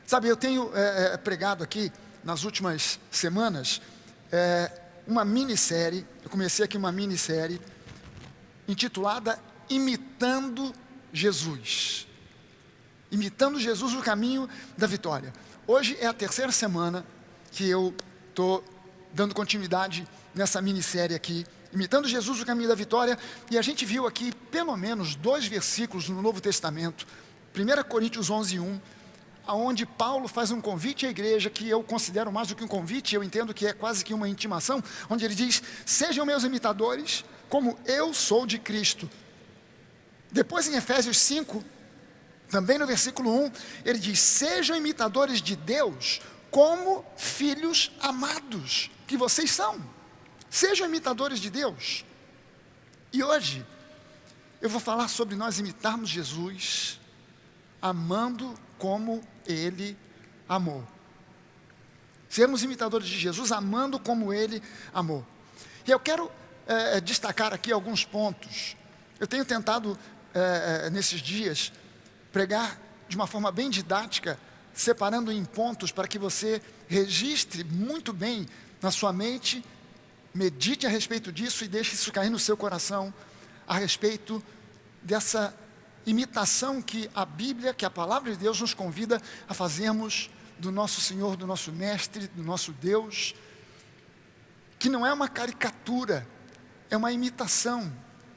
Sabe, eu tenho pregado aqui, nas últimas semanas, uma minissérie. Eu comecei aqui uma minissérie intitulada Imitando Jesus. Imitando Jesus, o caminho da vitória. Hoje é a terceira semana que eu estou dando continuidade nessa minissérie aqui, Imitando Jesus, o caminho da vitória. E a gente viu aqui pelo menos 2 versículos no Novo Testamento, 1 Coríntios 11:1, onde Paulo faz um convite à igreja, que eu considero mais do que um convite, eu entendo que é quase que uma intimação, onde ele diz: sejam meus imitadores, como eu sou de Cristo. Depois em Efésios 5, também no versículo 1, ele diz: sejam imitadores de Deus, como filhos amados que vocês são. Sejam imitadores de Deus. E hoje, eu vou falar sobre nós imitarmos Jesus, amando como Ele amou. Sermos imitadores de Jesus, amando como Ele amou. E eu quero destacar aqui alguns pontos. Eu tenho tentado, nesses dias, pregar de uma forma bem didática, separando em pontos para que você registre muito bem na sua mente, medite a respeito disso e deixe isso cair no seu coração, a respeito dessa imitação que a Bíblia, que a Palavra de Deus nos convida a fazermos do nosso Senhor, do nosso Mestre, do nosso Deus, que não é uma caricatura, é uma imitação.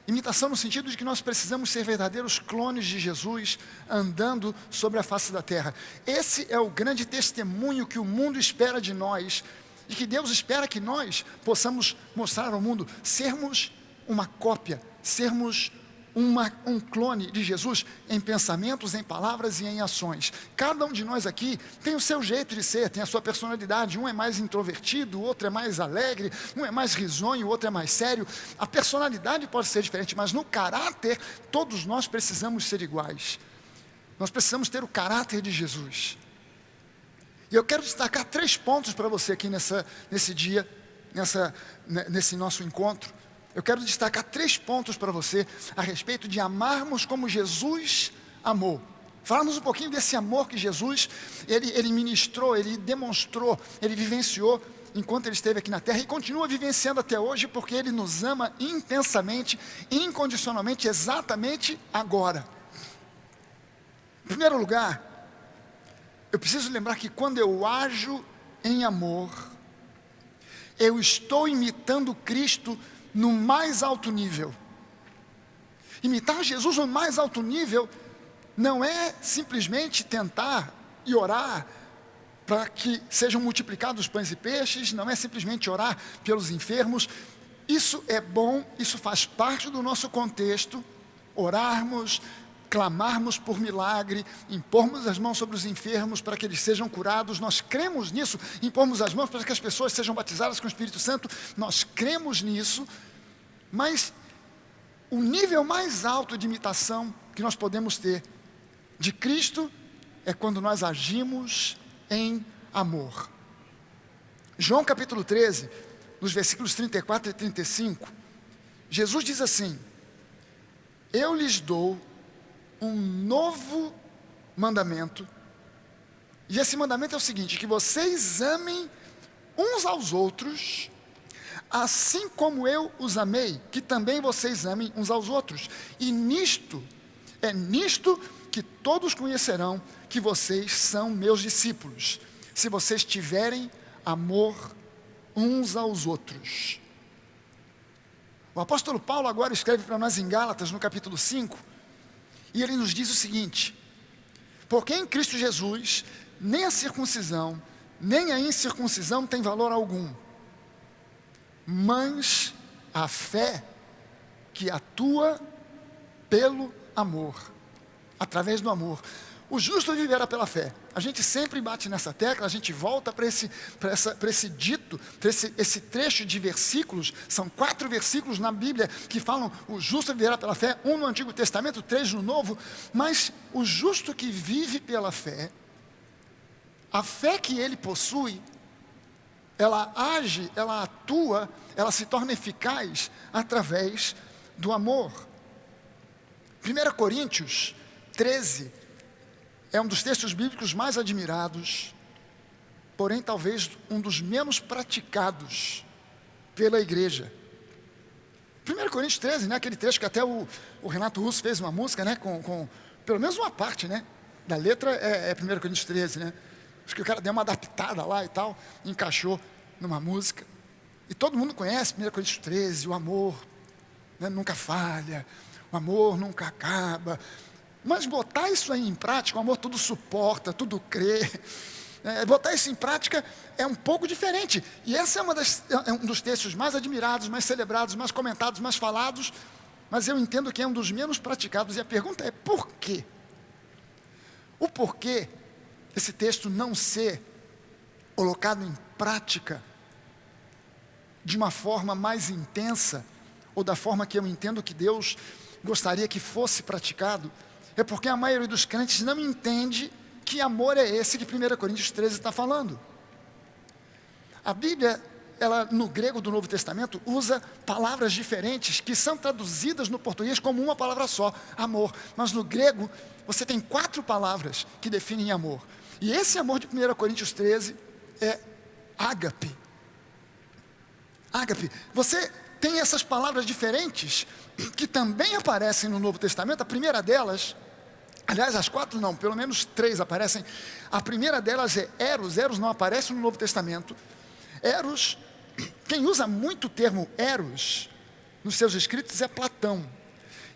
Imitação no sentido de que nós precisamos ser verdadeiros clones de Jesus, andando sobre a face da terra. Esse é o grande testemunho que o mundo espera de nós, e que Deus espera que nós possamos mostrar ao mundo, sermos uma cópia, sermos um clone de Jesus em pensamentos, em palavras e em ações. Cada um de nós aqui tem o seu jeito de ser, tem a sua personalidade. Um é mais introvertido, o outro é mais alegre, um é mais risonho, o outro é mais sério. A personalidade pode ser diferente, mas no caráter, todos nós precisamos ser iguais. Nós precisamos ter o caráter de Jesus. E eu quero destacar 3 pontos para você aqui nesse dia, nesse nosso encontro. Eu quero destacar 3 pontos para você a respeito de amarmos como Jesus amou. Falarmos um pouquinho desse amor que Jesus, ele ministrou, ele demonstrou, ele vivenciou enquanto ele esteve aqui na terra e continua vivenciando até hoje, porque ele nos ama intensamente, incondicionalmente, exatamente agora. Em primeiro lugar, eu preciso lembrar que quando eu ajo em amor, eu estou imitando Cristo no mais alto nível. Imitar Jesus no mais alto nível não é simplesmente tentar e orar para que sejam multiplicados os pães e peixes, não é simplesmente orar pelos enfermos. Isso é bom, isso faz parte do nosso contexto, orarmos, clamarmos por milagre, impormos as mãos sobre os enfermos para que eles sejam curados. Nós cremos nisso, impormos as mãos para que as pessoas sejam batizadas com o Espírito Santo. Nós cremos nisso, mas o nível mais alto de imitação que nós podemos ter de Cristo é quando nós agimos em amor. João capítulo 13, nos versículos 34 e 35, Jesus diz assim: eu lhes dou um novo mandamento, e esse mandamento é o seguinte: que vocês amem uns aos outros, assim como eu os amei, que também vocês amem uns aos outros. E nisto que todos conhecerão que vocês são meus discípulos, se vocês tiverem amor uns aos outros. O apóstolo Paulo agora escreve para nós em Gálatas, no capítulo 5, e ele nos diz o seguinte: porque em Cristo Jesus, nem a circuncisão, nem a incircuncisão tem valor algum, mas a fé que atua pelo amor, através do amor. O justo viverá pela fé. A gente sempre bate nessa tecla, a gente volta para esse dito, para esse trecho de versículos. São 4 versículos na Bíblia que falam: o justo viverá pela fé, 1 no Antigo Testamento, 3 no Novo. Mas o justo que vive pela fé, a fé que ele possui, ela age, ela atua, ela se torna eficaz através do amor. 1 Coríntios 13, é um dos textos bíblicos mais admirados, porém talvez um dos menos praticados pela igreja. 1 Coríntios 13, né? Aquele trecho que até o Renato Russo fez uma música, né? Com pelo menos uma parte, né? Da letra é 1 Coríntios 13, né? Acho que o cara deu uma adaptada lá e tal, encaixou numa música. E todo mundo conhece 1 Coríntios 13, o amor, né, nunca falha, o amor nunca acaba. Mas botar isso aí em prática, o amor tudo suporta, tudo crê. Botar isso em prática é um pouco diferente. E essa é um dos textos mais admirados, mais celebrados, mais comentados, mais falados. Mas eu entendo que é um dos menos praticados. E a pergunta é, por quê? O porquê esse texto não ser colocado em prática de uma forma mais intensa, ou da forma que eu entendo que Deus gostaria que fosse praticado, é porque a maioria dos crentes não entende que amor é esse que 1 Coríntios 13 está falando. A Bíblia, ela no grego do Novo Testamento, usa palavras diferentes que são traduzidas no português como uma palavra só, amor. Mas no grego, você tem 4 palavras que definem amor. E esse amor de 1 Coríntios 13 é ágape. Ágape. Você tem essas palavras diferentes que também aparecem no Novo Testamento. A primeira delas, aliás, as 4 não, pelo menos 3 aparecem. A primeira delas é eros. Eros não aparece no Novo Testamento. Eros, quem usa muito o termo eros nos seus escritos é Platão.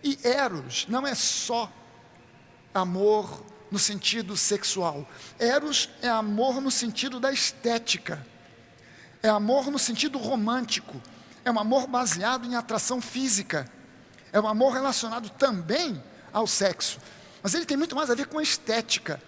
E eros não é só amor no sentido sexual. Eros é amor no sentido da estética. É amor no sentido romântico. É um amor baseado em atração física. É um amor relacionado também ao sexo. Mas ele tem muito mais a ver com a estética.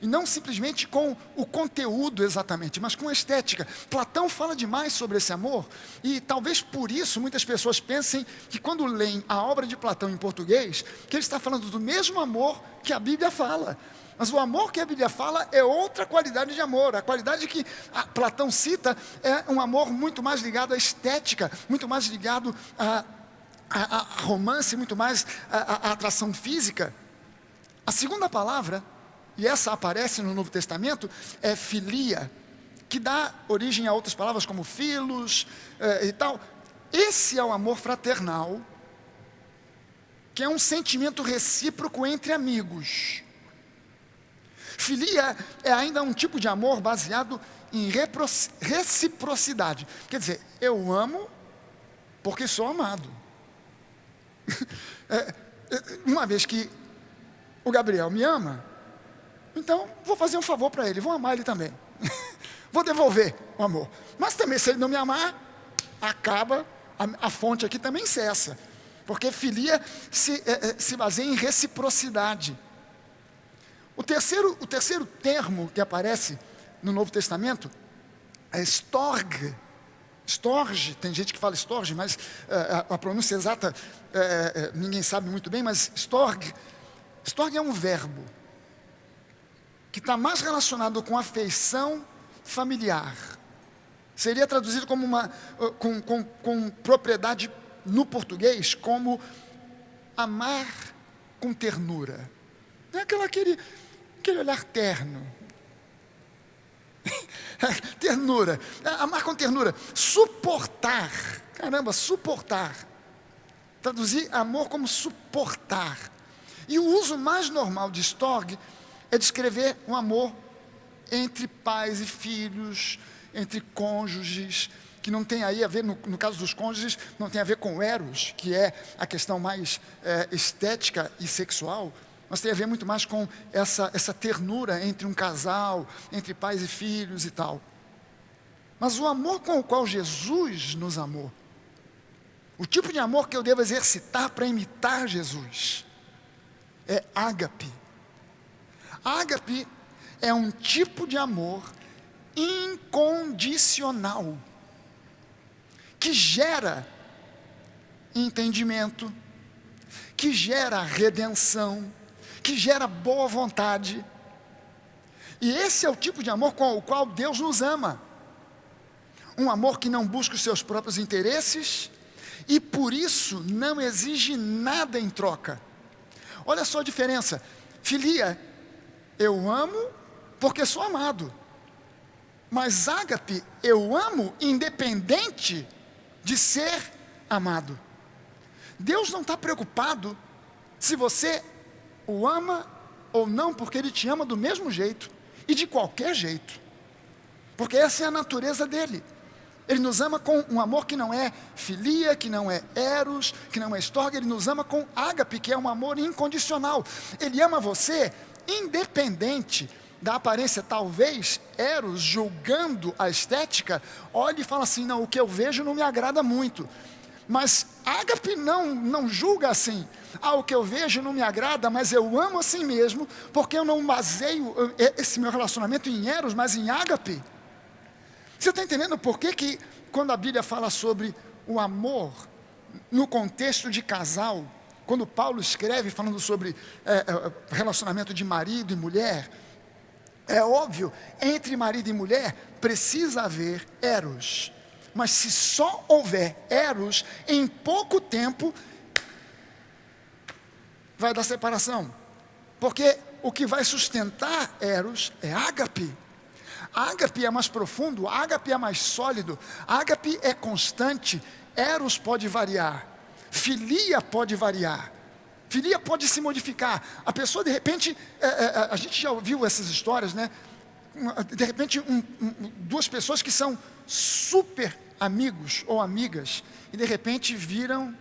E não simplesmente com o conteúdo exatamente, mas com a estética. Platão fala demais sobre esse amor. E talvez por isso muitas pessoas pensem que quando leem a obra de Platão em português, que ele está falando do mesmo amor que a Bíblia fala. Mas o amor que a Bíblia fala é outra qualidade de amor. A qualidade que Platão cita é um amor muito mais ligado à estética, muito mais ligado a romance, muito mais à atração física. A segunda palavra, e essa aparece no Novo Testamento, é filia, que dá origem a outras palavras como filos e tal. Esse é o amor fraternal, que é um sentimento recíproco entre amigos. Filia é ainda um tipo de amor baseado em reciprocidade. Quer dizer, eu amo porque sou amado. Uma vez que o Gabriel me ama, então vou fazer um favor para ele, vou amar ele também. Vou devolver o amor. Mas também, se ele não me amar, acaba, a fonte aqui também cessa. Porque filia se baseia em reciprocidade. O terceiro termo que aparece no Novo Testamento é storge. Storge, tem gente que fala storge, mas a pronúncia exata ninguém sabe muito bem, mas storge é um verbo que está mais relacionado com afeição familiar. Seria traduzido como com propriedade no português, como amar com ternura. É aquele olhar terno. Ternura, amar com ternura. Suportar, caramba, suportar. Traduzir amor como suportar. E o uso mais normal de storge é descrever um amor entre pais e filhos, entre cônjuges, que não tem aí a ver, no caso dos cônjuges, não tem a ver com eros, que é a questão mais estética e sexual, mas tem a ver muito mais com essa ternura entre um casal, entre pais e filhos e tal. Mas o amor com o qual Jesus nos amou, o tipo de amor que eu devo exercitar para imitar Jesus, é ágape. Ágape é um tipo de amor incondicional, que gera entendimento, que gera redenção, que gera boa vontade. E esse é o tipo de amor com o qual Deus nos ama. Um amor que não busca os seus próprios interesses e por isso não exige nada em troca. Olha só a diferença. Filia eu amo porque sou amado. Mas ágape, eu amo independente de ser amado. Deus não está preocupado se você o ama ou não, porque Ele te ama do mesmo jeito e de qualquer jeito. Porque essa é a natureza dEle. Ele nos ama com um amor que não é filia, que não é eros, que não é estorga. Ele nos ama com ágape, que é um amor incondicional. Ele ama você independente da aparência. Talvez eros, julgando a estética, olhe e fala assim, não, o que eu vejo não me agrada muito. Mas ágape não julga assim. O que eu vejo não me agrada, mas eu amo assim mesmo, porque eu não baseio esse meu relacionamento em eros, mas em ágape. Você está entendendo por que quando a Bíblia fala sobre o amor, no contexto de casal, quando Paulo escreve falando sobre relacionamento de marido e mulher, é óbvio, entre marido e mulher precisa haver eros. Mas se só houver eros, em pouco tempo vai dar separação. Porque o que vai sustentar eros é ágape. Ágape é mais profundo, ágape é mais sólido, ágape é constante, eros pode variar, filia pode variar, filia pode se modificar. A pessoa de repente, a gente já ouviu essas histórias, né? De repente duas pessoas que são super amigos ou amigas, e de repente viram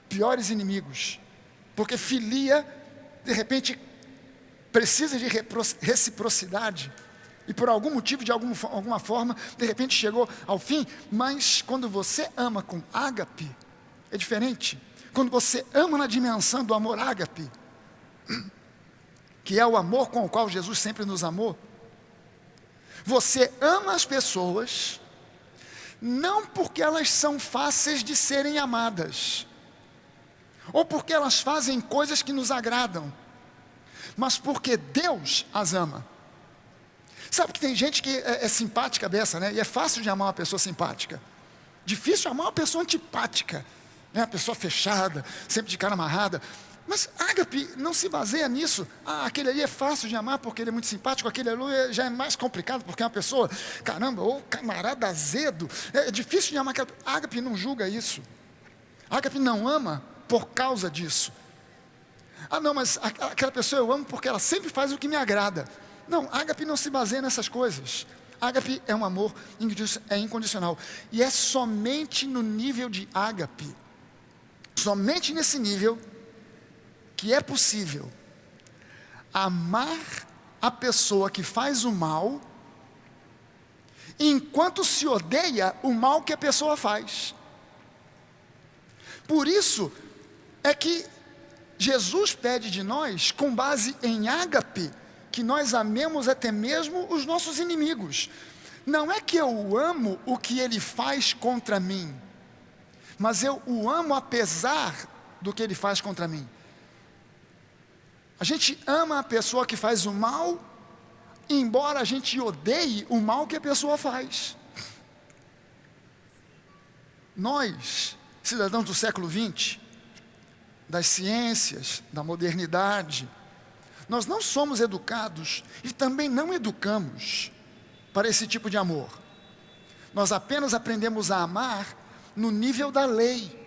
piores inimigos, porque filia de repente precisa de reciprocidade, e por algum motivo, de alguma forma, de repente chegou ao fim. Mas quando você ama com ágape, é diferente. Quando você ama na dimensão do amor ágape, que é o amor com o qual Jesus sempre nos amou, você ama as pessoas, não porque elas são fáceis de serem amadas, ou porque elas fazem coisas que nos agradam, mas porque Deus as ama. Sabe que tem gente que é simpática dessa, né? E é fácil de amar uma pessoa simpática. Difícil amar uma pessoa antipática, né? Uma pessoa fechada, sempre de cara amarrada. Mas ágape não se baseia nisso. Aquele ali é fácil de amar porque ele é muito simpático, aquele ali já é mais complicado porque é uma pessoa, caramba, ou camarada azedo. É difícil de amar. Ágape não julga isso. Ágape não ama por causa disso. Não, mas aquela pessoa eu amo porque ela sempre faz o que me agrada. Não, ágape não se baseia nessas coisas. Ágape é um amor incondicional. E é somente no nível de ágape, somente nesse nível, que é possível amar a pessoa que faz o mal, enquanto se odeia o mal que a pessoa faz. Por isso é que Jesus pede de nós, com base em ágape, que nós amemos até mesmo os nossos inimigos. Não é que eu amo o que ele faz contra mim, mas eu o amo apesar do que ele faz contra mim. A gente ama a pessoa que faz o mal, embora a gente odeie o mal que a pessoa faz. Nós, cidadãos do século XX, das ciências, da modernidade, nós não somos educados e também não educamos para esse tipo de amor. Nós apenas aprendemos a amar no nível da lei.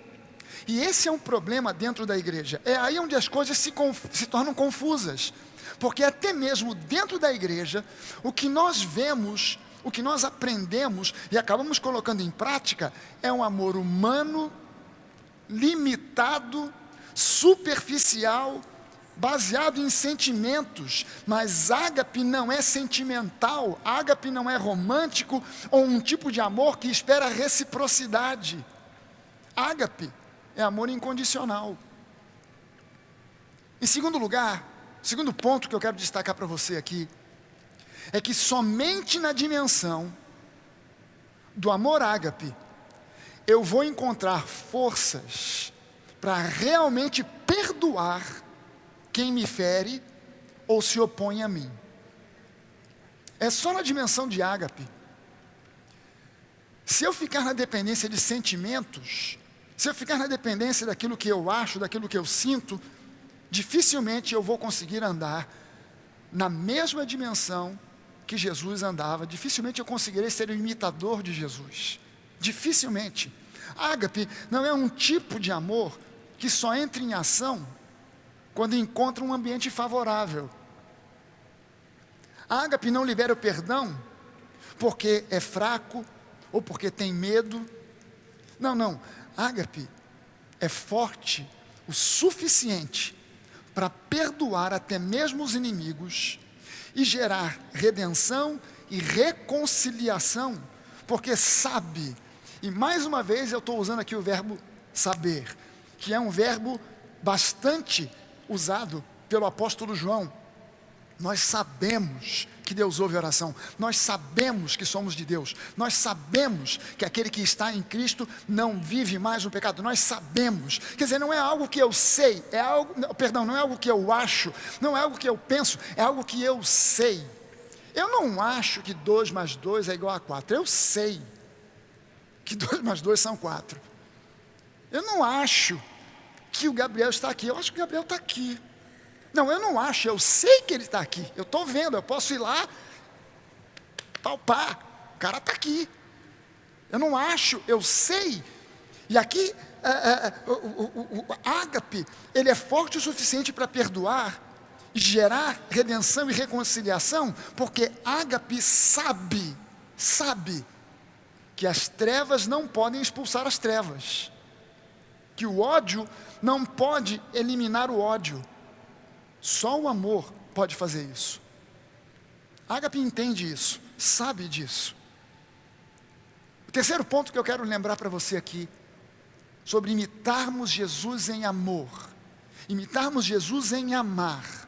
E esse é um problema dentro da igreja. É aí onde as coisas se tornam confusas. Porque até mesmo dentro da igreja, o que nós vemos, o que nós aprendemos e acabamos colocando em prática, é um amor humano, limitado, superficial, baseado em sentimentos. Mas ágape não é sentimental, ágape não é romântico ou um tipo de amor que espera reciprocidade. Ágape é amor incondicional. Em segundo lugar, segundo ponto que eu quero destacar para você aqui, é que somente na dimensão do amor ágape eu vou encontrar forças para realmente perdoar quem me fere ou se opõe a mim. É só na dimensão de ágape. Se eu ficar na dependência de sentimentos, se eu ficar na dependência daquilo que eu acho, daquilo que eu sinto, dificilmente eu vou conseguir andar na mesma dimensão que Jesus andava. Dificilmente eu conseguirei ser o imitador de Jesus. Dificilmente. Ágape não é um tipo de amor que só entra em ação quando encontra um ambiente favorável. Ágape não libera o perdão porque é fraco ou porque tem medo. Não. Ágape é forte o suficiente para perdoar até mesmo os inimigos e gerar redenção e reconciliação, porque sabe, e mais uma vez eu estou usando aqui o verbo saber, que é um verbo bastante usado pelo apóstolo João. Nós sabemos que Deus ouve a oração, nós sabemos que somos de Deus, nós sabemos que aquele que está em Cristo não vive mais no pecado, nós sabemos, quer dizer, não é algo que eu sei, não é algo que eu acho, não é algo que eu penso, é algo que eu sei. Eu não acho que 2 mais 2 é igual a 4, eu sei que 2 mais 2 são 4. Eu não acho que o Gabriel está aqui, eu acho que o Gabriel está aqui. Não, eu não acho, eu sei que ele está aqui. Eu estou vendo, eu posso ir lá, palpar, o cara está aqui. Eu não acho, eu sei. E aqui, o ágape, ele é forte o suficiente para perdoar, gerar redenção e reconciliação, porque ágape sabe que as trevas não podem expulsar as trevas, que o ódio não pode eliminar o ódio. Só o amor pode fazer isso. Ágape entende isso, sabe disso. O terceiro ponto que eu quero lembrar para você aqui, sobre imitarmos Jesus em amor, imitarmos Jesus em amar,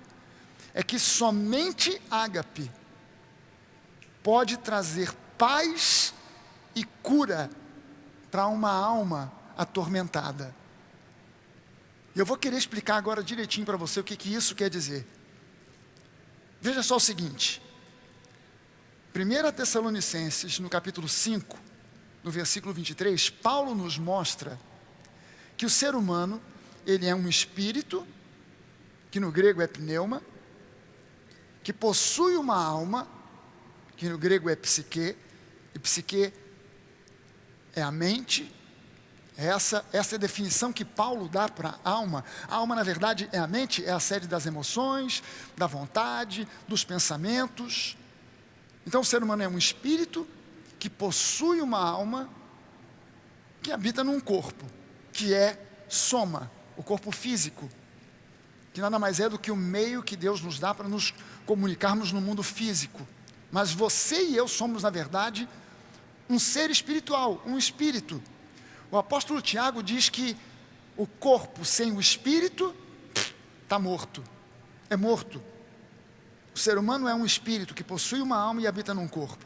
é que somente ágape pode trazer paz e cura para uma alma atormentada. E eu vou querer explicar agora direitinho para você o que isso quer dizer. Veja só o seguinte. 1 Tessalonicenses, no capítulo 5, no versículo 23, Paulo nos mostra que o ser humano, ele é um espírito, que no grego é pneuma, que possui uma alma, que no grego é psique, e psique é a mente. Essa é a definição que Paulo dá para a alma. A alma, na verdade, é a mente, é a série das emoções, da vontade, dos pensamentos. Então, o ser humano é um espírito que possui uma alma que habita num corpo, que é soma, o corpo físico, que nada mais é do que o meio que Deus nos dá para nos comunicarmos no mundo físico. Mas você e eu somos, na verdade, um ser espiritual, um espírito. O apóstolo Tiago diz que o corpo sem o espírito está morto, é morto. O ser humano é um espírito que possui uma alma e habita num corpo.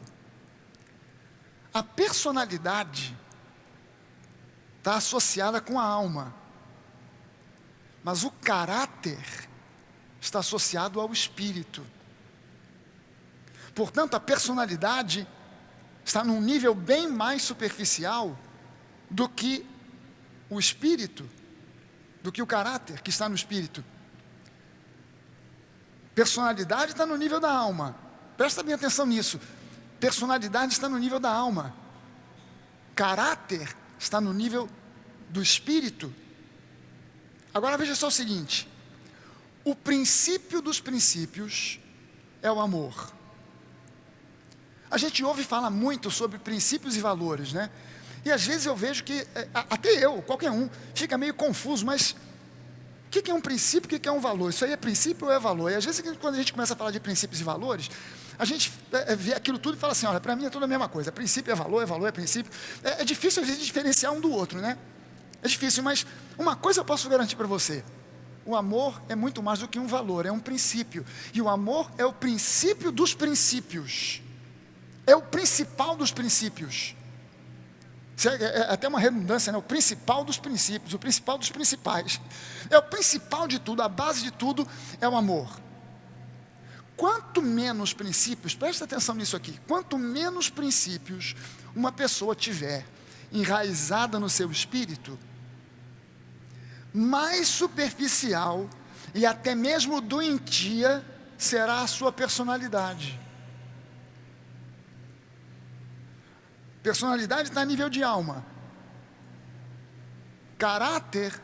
A personalidade está associada com a alma, mas o caráter está associado ao espírito. Portanto, a personalidade está num nível bem mais superficial do que o espírito, do que o caráter que está no espírito. Personalidade está no nível da alma. Presta bem atenção nisso. Personalidade está no nível da alma. Caráter está no nível do espírito. Agora veja só o seguinte. O princípio dos princípios é o amor. A gente ouve falar muito sobre princípios e valores, né? E às vezes eu vejo que, até eu, qualquer um, fica meio confuso, mas o que é um princípio, o que é um valor? Isso aí é princípio ou é valor? E às vezes quando a gente começa a falar de princípios e valores, a gente vê aquilo tudo e fala assim, olha, para mim é tudo a mesma coisa, princípio é valor é princípio. É difícil às vezes diferenciar um do outro, né? É difícil, mas uma coisa eu posso garantir para você, o amor é muito mais do que um valor, é um princípio. E o amor é o princípio dos princípios, é o principal dos princípios. É até uma redundância, né? O principal dos princípios, o principal dos principais. É o principal de tudo, a base de tudo é o amor. Quanto menos princípios, presta atenção nisso aqui, quanto menos princípios uma pessoa tiver enraizada no seu espírito, mais superficial e até mesmo doentia será a sua personalidade. Personalidade está a nível de alma. Caráter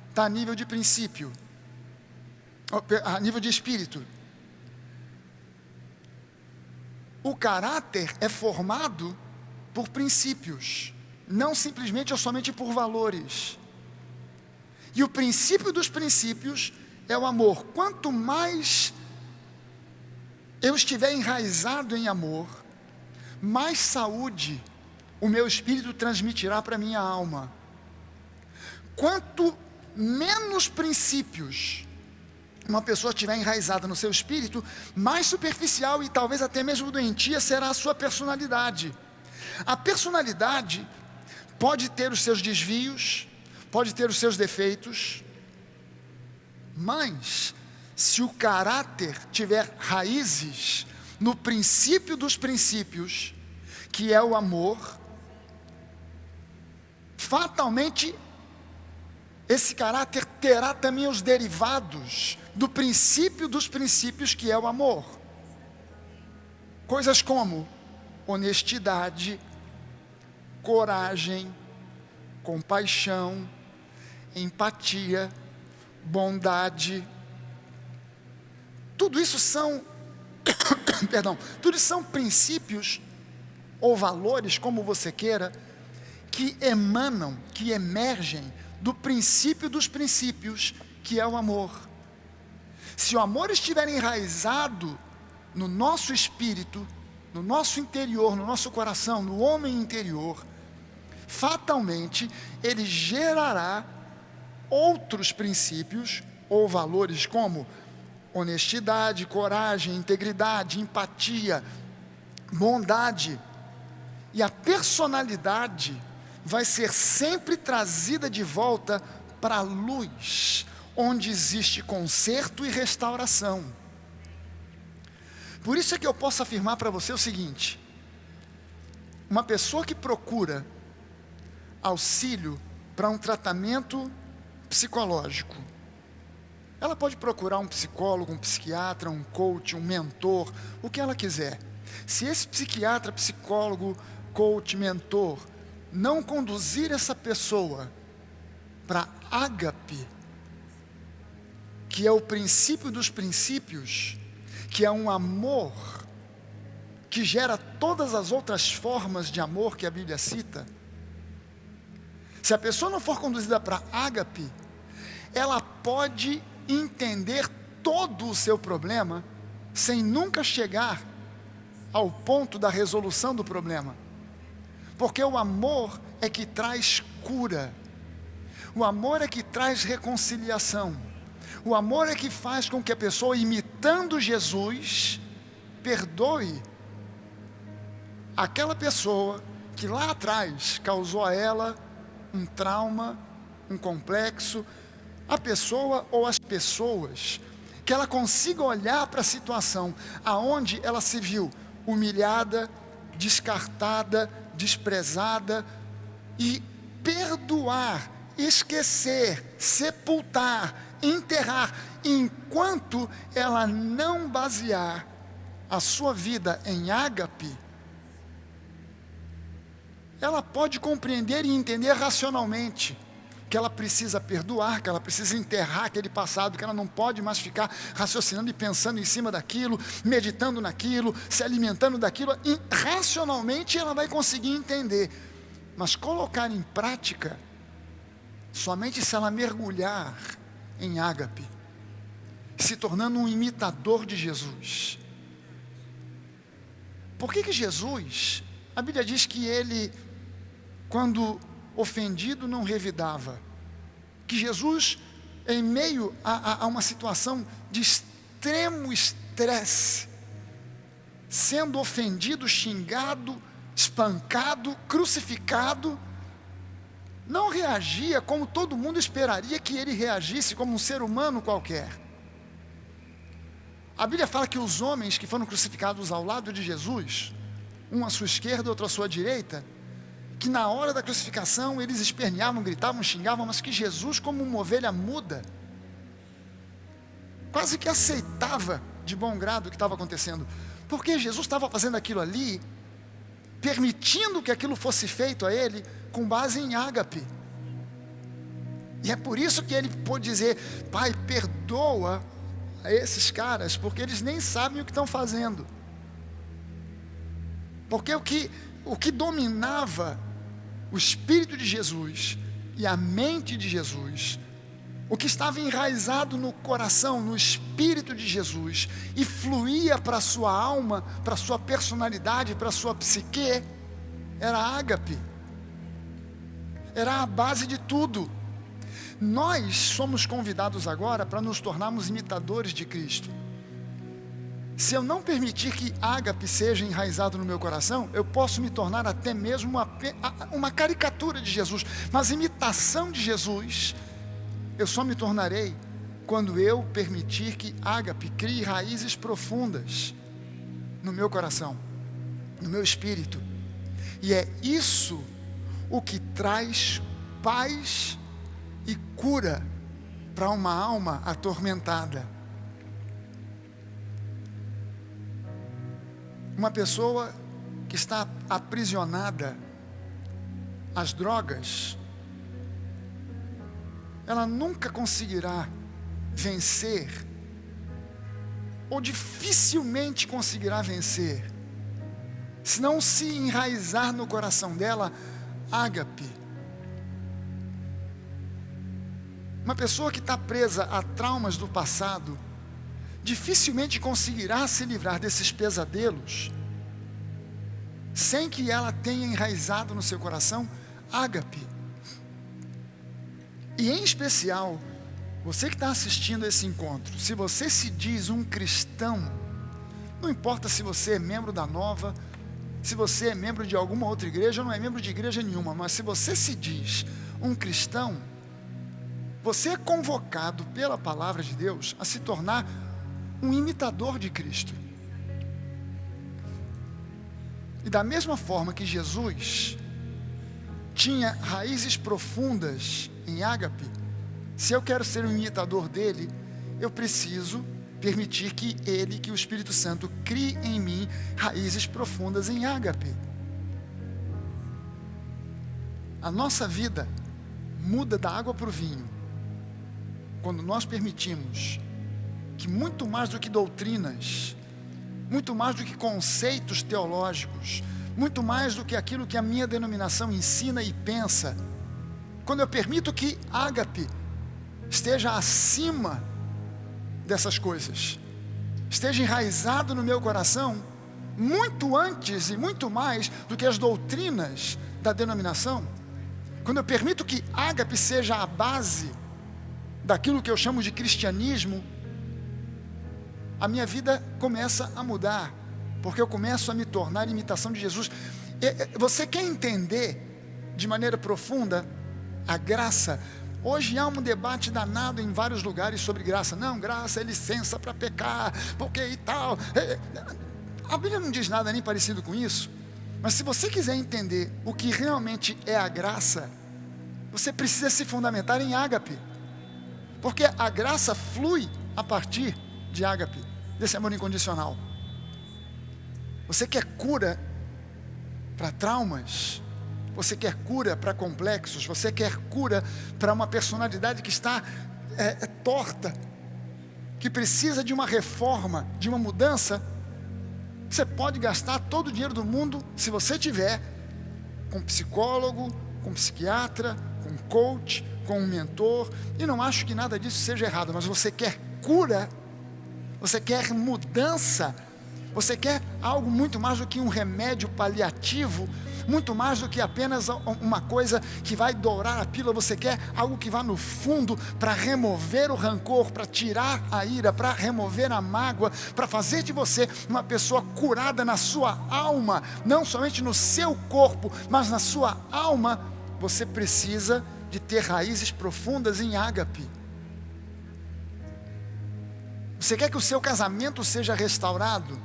está a nível de princípio, a nível de espírito. O caráter é formado por princípios, não simplesmente ou somente por valores. E o princípio dos princípios é o amor. Quanto mais eu estiver enraizado em amor, mais saúde o meu espírito transmitirá para a minha alma. Quanto menos princípios uma pessoa estiver enraizada no seu espírito, mais superficial e talvez até mesmo doentia será a sua personalidade. A personalidade pode ter os seus desvios, pode ter os seus defeitos, mas se o caráter tiver raízes no princípio dos princípios, que é o amor, fatalmente esse caráter terá também os derivados do princípio dos princípios, que é o amor. Coisas como honestidade, coragem, compaixão, empatia, bondade. Tudo isso são tudo isso são princípios ou valores, como você queira, que emanam, que emergem do princípio dos princípios, que é o amor. Se o amor estiver enraizado no nosso espírito, no nosso interior, no nosso coração, no homem interior, fatalmente ele gerará outros princípios ou valores como honestidade, coragem, integridade, empatia, bondade. E a personalidade vai ser sempre trazida de volta para a luz, onde existe conserto e restauração. Por isso é que eu posso afirmar para você o seguinte: uma pessoa que procura auxílio para um tratamento psicológico, ela pode procurar um psicólogo, um psiquiatra, um coach, um mentor, o que ela quiser. Se esse psiquiatra, psicólogo, coach, mentor não conduzir essa pessoa para ágape, que é o princípio dos princípios, que é um amor que gera todas as outras formas de amor que a Bíblia cita, se a pessoa não for conduzida para ágape, ela pode entender todo o seu problema sem nunca chegar ao ponto da resolução do problema. Porque o amor é que traz cura, o amor é que traz reconciliação, o amor é que faz com que a pessoa, imitando Jesus, perdoe aquela pessoa que lá atrás causou a ela um trauma, um complexo, a pessoa ou as pessoas, que ela consiga olhar para a situação aonde ela se viu humilhada, descartada, desprezada, e perdoar, esquecer, sepultar, enterrar, enquanto ela não basear a sua vida em ágape, ela pode compreender e entender racionalmente que ela precisa perdoar, que ela precisa enterrar aquele passado, que ela não pode mais ficar raciocinando e pensando em cima daquilo, meditando naquilo, se alimentando daquilo. E racionalmente ela vai conseguir entender, mas colocar em prática somente se ela mergulhar em ágape, se tornando um imitador de Jesus. Por que Jesus, a Bíblia diz que ele, quando ofendido, não revidava, que Jesus, em meio a uma situação de extremo estresse, sendo ofendido, xingado, espancado, crucificado, não reagia como todo mundo esperaria que ele reagisse, como um ser humano qualquer. A Bíblia fala que os homens que foram crucificados ao lado de Jesus, um à sua esquerda, outro à sua direita, que na hora da crucificação eles esperneavam, gritavam, xingavam, mas que Jesus, como uma ovelha muda, quase que aceitava de bom grado o que estava acontecendo, porque Jesus estava fazendo aquilo ali, permitindo que aquilo fosse feito a ele, com base em ágape. E é por isso que ele pôde dizer: Pai, perdoa a esses caras, porque eles nem sabem o que estão fazendo. Porque o que dominava o Espírito de Jesus e a mente de Jesus, o que estava enraizado no coração, no Espírito de Jesus, e fluía para a sua alma, para a sua personalidade, para a sua psique, era ágape. Era a base de tudo. Nós somos convidados agora para nos tornarmos imitadores de Cristo. Se eu não permitir que ágape seja enraizado no meu coração, eu posso me tornar até mesmo uma caricatura de Jesus. Mas imitação de Jesus, eu só me tornarei quando eu permitir que ágape crie raízes profundas no meu coração, no meu espírito. E é isso o que traz paz e cura para uma alma atormentada. Uma pessoa que está aprisionada às drogas, ela nunca conseguirá vencer, ou dificilmente conseguirá vencer, se não se enraizar no coração dela ágape. Uma pessoa que está presa a traumas do passado, dificilmente conseguirá se livrar desses pesadelos, sem que ela tenha enraizado no seu coração ágape. E em especial, você que está assistindo esse encontro, se você se diz um cristão, não importa se você é membro da Nova, se você é membro de alguma outra igreja, ou não é membro de igreja nenhuma, mas se você se diz um cristão, você é convocado pela palavra de Deus a se tornar um imitador de Cristo. E da mesma forma que Jesus tinha raízes profundas em ágape, se eu quero ser um imitador dele, eu preciso permitir que ele, que o Espírito Santo, crie em mim raízes profundas em ágape. A nossa vida muda da água para o vinho quando nós permitimos que muito mais do que doutrinas, muito mais do que conceitos teológicos, muito mais do que aquilo que a minha denominação ensina e pensa, quando eu permito que ágape esteja acima dessas coisas, esteja enraizado no meu coração, muito antes e muito mais do que as doutrinas da denominação, quando eu permito que ágape seja a base daquilo que eu chamo de cristianismo, a minha vida começa a mudar, porque eu começo a me tornar imitação de Jesus. Você quer entender de maneira profunda a graça? Hoje há um debate danado em vários lugares sobre graça. Não, graça é licença para pecar, porque e tal. A Bíblia não diz nada nem parecido com isso. Mas se você quiser entender o que realmente é a graça, você precisa se fundamentar em ágape. Porque a graça flui a partir de ágape, desse amor incondicional. Você quer cura para traumas? Você quer cura para complexos? Você quer cura para uma personalidade que está torta, que precisa de uma reforma, de uma mudança? Você pode gastar todo o dinheiro do mundo, se você tiver, com psicólogo, com psiquiatra, com coach, com um mentor, e não acho que nada disso seja errado, mas você quer cura, você quer mudança, você quer algo muito mais do que um remédio paliativo, muito mais do que apenas uma coisa que vai dourar a pílula. Você quer algo que vá no fundo para remover o rancor, para tirar a ira, para remover a mágoa, para fazer de você uma pessoa curada na sua alma, não somente no seu corpo, mas na sua alma. Você precisa de ter raízes profundas em ágape. Você quer que o seu casamento seja restaurado?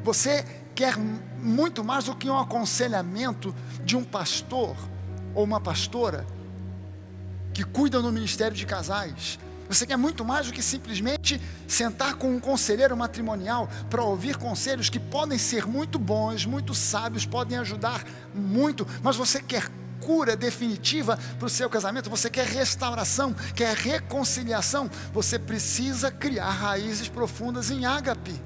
Você quer muito mais do que um aconselhamento de um pastor ou uma pastora que cuida no ministério de casais. Você quer muito mais do que simplesmente sentar com um conselheiro matrimonial para ouvir conselhos que podem ser muito bons, muito sábios, podem ajudar muito, mas você quer cura definitiva para o seu casamento, você quer restauração, quer reconciliação, você precisa criar raízes profundas em ágape.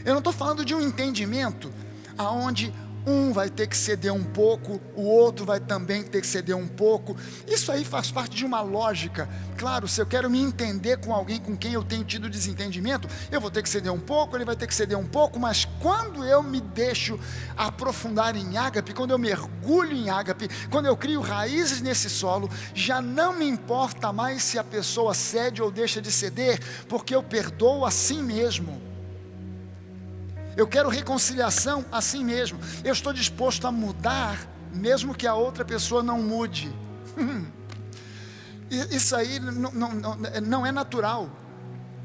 Eu não estou falando de um entendimento aonde um vai ter que ceder um pouco, o outro vai também ter que ceder um pouco. Isso aí faz parte de uma lógica. Claro, se eu quero me entender com alguém com quem eu tenho tido desentendimento, eu vou ter que ceder um pouco, ele vai ter que ceder um pouco, mas quando eu me deixo aprofundar em ágape, quando eu mergulho em ágape, quando eu crio raízes nesse solo, já não me importa mais se a pessoa cede ou deixa de ceder, porque eu perdoo assim mesmo. Eu quero reconciliação assim mesmo. Eu estou disposto a mudar, mesmo que a outra pessoa não mude. Isso aí não é natural.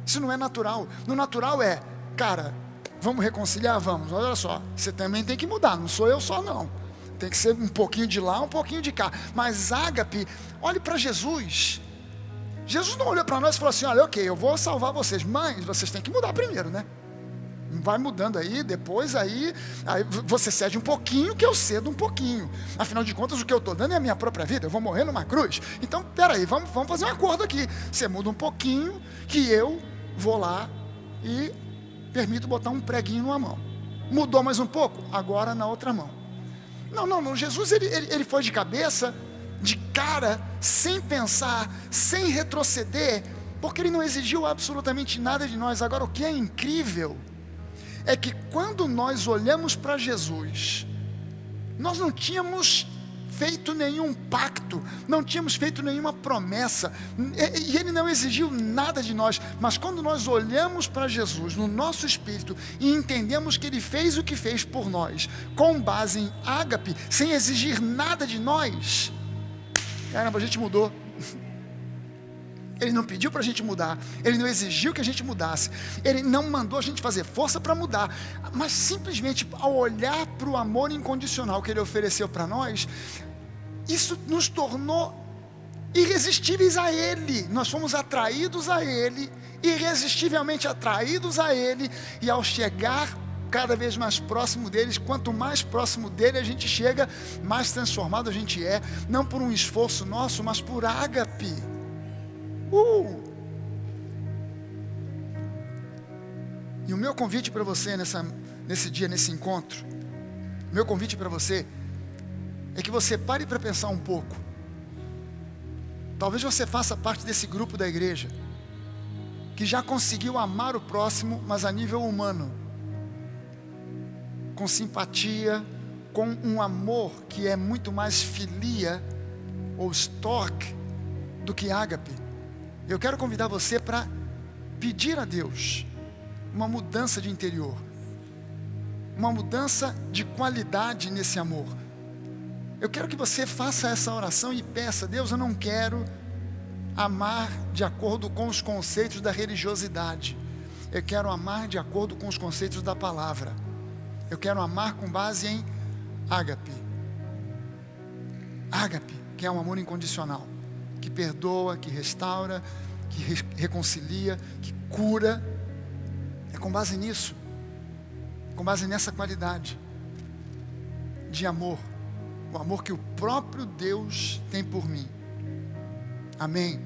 Isso não é natural. No natural é, cara, vamos reconciliar? Vamos. Olha só, você também tem que mudar, não sou eu só não. Tem que ser um pouquinho de lá, um pouquinho de cá. Mas ágape, olhe para Jesus. Jesus não olhou para nós e falou assim, olha, ok, eu vou salvar vocês, mas vocês têm que mudar primeiro, né? Vai mudando aí, depois aí você cede um pouquinho que eu cedo um pouquinho. Afinal de contas, o que eu estou dando é a minha própria vida, eu vou morrer numa cruz. Então, peraí, vamos fazer um acordo aqui. Você muda um pouquinho que eu vou lá e permito botar um preguinho numa mão. Mudou mais um pouco? Agora na outra mão. Não, Jesus ele foi de cabeça, de cara, sem pensar, sem retroceder, porque ele não exigiu absolutamente nada de nós. Agora, o que é incrível é que quando nós olhamos para Jesus, nós não tínhamos feito nenhum pacto, não tínhamos feito nenhuma promessa, e Ele não exigiu nada de nós, mas quando nós olhamos para Jesus no nosso espírito e entendemos que Ele fez o que fez por nós, com base em ágape, sem exigir nada de nós, caramba, a gente mudou. Ele não pediu para a gente mudar, Ele não exigiu que a gente mudasse, Ele não mandou a gente fazer força para mudar, mas simplesmente ao olhar para o amor incondicional que Ele ofereceu para nós, isso nos tornou irresistíveis a Ele. Nós fomos atraídos a Ele, irresistivelmente atraídos a Ele, e ao chegar cada vez mais próximo deles, quanto mais próximo dele a gente chega, mais transformado a gente é, não por um esforço nosso, mas por ágape. E o meu convite para você nesse dia, nesse encontro, meu convite para você é que você pare para pensar um pouco. Talvez você faça parte desse grupo da igreja que já conseguiu amar o próximo, mas a nível humano, com simpatia, com um amor que é muito mais filia ou storge do que ágape. Eu quero convidar você para pedir a Deus uma mudança de interior, uma mudança de qualidade nesse amor. Eu quero que você faça essa oração e peça: Deus, eu não quero amar de acordo com os conceitos da religiosidade, eu quero amar de acordo com os conceitos da palavra, eu quero amar com base em ágape. Ágape, que é um amor incondicional, que perdoa, que restaura, que reconcilia, que cura. É com base nisso, com base nessa qualidade de amor, o amor que o próprio Deus tem por mim. Amém.